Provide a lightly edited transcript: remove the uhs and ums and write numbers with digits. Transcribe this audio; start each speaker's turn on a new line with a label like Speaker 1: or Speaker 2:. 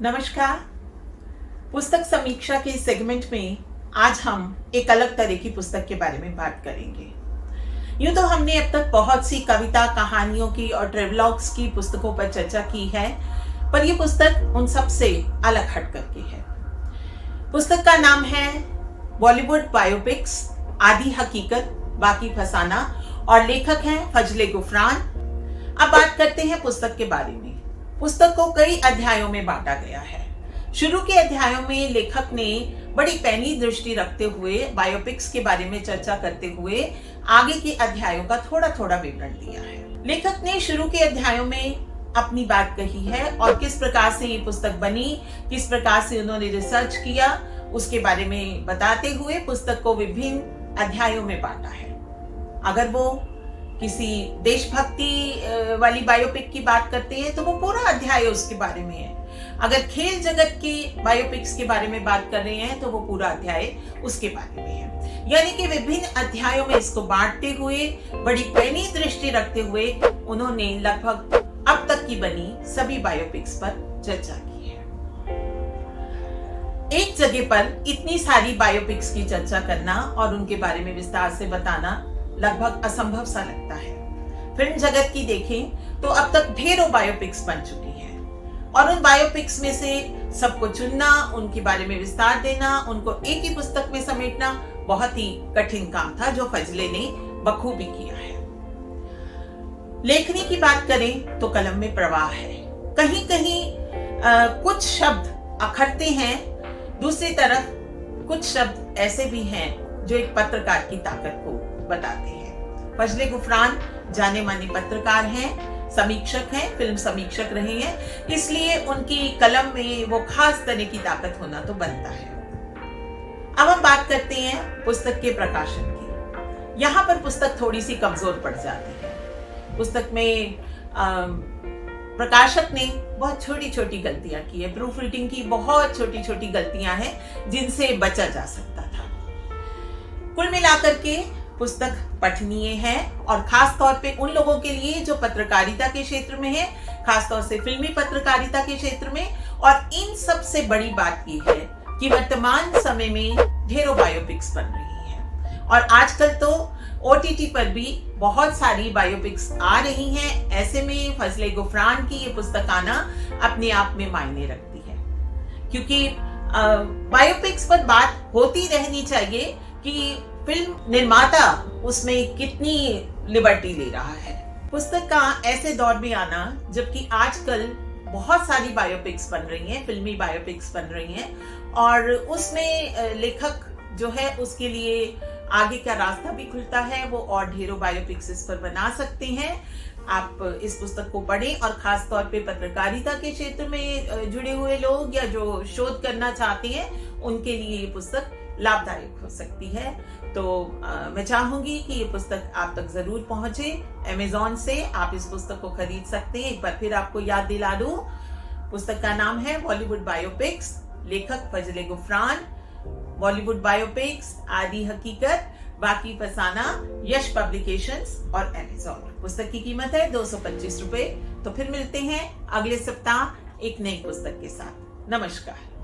Speaker 1: नमस्कार। पुस्तक समीक्षा के सेगमेंट में आज हम एक अलग तरह की पुस्तक के बारे में बात करेंगे। यूं तो हमने अब तक बहुत सी कविता, कहानियों की और ट्रेवलॉग्स की पुस्तकों पर चर्चा की है, पर यह पुस्तक उन सब से अलग हट करके है। पुस्तक का नाम है बॉलीवुड बायोपिक्स, आधी हकीकत बाकी फसाना और लेखक हैं फजले गुफरान। अब बात करते हैं पुस्तक के बारे में। पुस्तक को कई अध्यायों में बांटा गया है। शुरू के अध्यायों में लेखक ने बड़ी पैनी दृष्टि रखते हुए बायोपिक्स के बारे में चर्चा करते हुए आगे के अध्यायों का थोड़ा थोड़ा विवरण दिया है। लेखक ने शुरू के अध्यायों में अपनी बात कही है और किस प्रकार से ये पुस्तक बनी, किस प्रकार से उन्होंने रिसर्च किया, उसके बारे में बताते हुए पुस्तक को विभिन्न अध्यायों में बांटा है। अगर वो किसी देशभक्ति वाली बायोपिक की बात करते हैं तो वो पूरा अध्याय उसके बारे में है। अगर खेल जगत की बायोपिक्स के बारे में बात कर रहे हैं तो वो पूरा अध्याय उसके बारे में है। यानी कि विभिन्न अध्यायों में इसको बांटते हुए, बड़ी पैनी दृष्टि रखते हुए उन्होंने लगभग अब तक की बनी सभी बायोपिक्स पर चर्चा की है। एक जगह पर इतनी सारी बायोपिक्स की चर्चा करना और उनके बारे में विस्तार से बताना लगभग असंभव सा लगता है। फिल्म जगत की देखें तो अब तक ढेरों बायोपिक्स बन चुकी हैं और उन बायोपिक्स में से सबको चुनना, उनके बारे में विस्तार देना, उनको एक ही पुस्तक में समेटना बहुत ही कठिन काम था, जो फजले ने बखूबी किया है। लेखनी की बात करें तो कलम में प्रवाह है। कहीं कहीं कुछ शब्द अखरते हैं, दूसरी तरफ कुछ शब्द ऐसे भी हैं जो एक पत्रकार की ताकत को बताते हैं। फजले गुफरान जाने माने पत्रकार हैं, समीक्षक हैं, फिल्म समीक्षक रहे हैं, इसलिए उनकी कलम में वो खास तरह की ताकत होना तो बनता है। अब हम बात करते हैं पुस्तक के प्रकाशन की। यहाँ पर पुस्तक थोड़ी सी कमजोर पड़ जाती है। पुस्तक में प्रकाशक ने बहुत छोटी छोटी गलतियां की है। प्रूफ रीडिंग की बहुत छोटी छोटी गलतियां हैं जिनसे बचा जा सकता था। कुल मिलाकर के पुस्तक पठनीय है और खास तौर पे उन लोगों के लिए जो पत्रकारिता के क्षेत्र में है, खास तौर से फिल्मी पत्रकारिता के क्षेत्र में। और इन सब से बड़ी बात ये है कि वर्तमान समय में ढेरों बायोपिक्स बन रही हैं और आजकल तो OTT पर भी बहुत सारी बायोपिक्स आ रही हैं। ऐसे में फजले गुफरान की ये पुस्तक आना अपने आप में मायने रखती है, क्योंकि बायोपिक्स पर बात होती रहनी चाहिए कि फिल्म निर्माता उसमें कितनी लिबर्टी ले रहा है। पुस्तक का ऐसे दौर में आना जबकि आजकल बहुत सारी बायोपिक्स बन रही हैं, फिल्मी बायोपिक्स बन रही हैं और उसमें लेखक जो है उसके लिए आगे का रास्ता भी खुलता है। वो और ढेरों बायोपिक्स इस पर बना सकते हैं। आप इस पुस्तक को पढ़ें और खास तौर पे पत्रकारिता के क्षेत्र में जुड़े हुए लोग या जो शोध करना चाहते हैं उनके लिए ये पुस्तक लाभदायक हो सकती है। तो मैं चाहूंगी कि ये पुस्तक आप तक जरूर पहुंचे। अमेज़न से आप इस पुस्तक को खरीद सकते हैं। एक बार फिर आपको याद दिला दूं, पुस्तक का नाम है बॉलीवुड बायोपिक्स, लेखक फजले गुफरान। बॉलीवुड बायोपिक्स, आधी हकीकत बाकी फसाना, यश पब्लिकेशंस और अमेज़न। पुस्तक की कीमत है 225 रुपए। तो फिर मिलते हैं अगले सप्ताह एक नई पुस्तक के साथ। नमस्कार।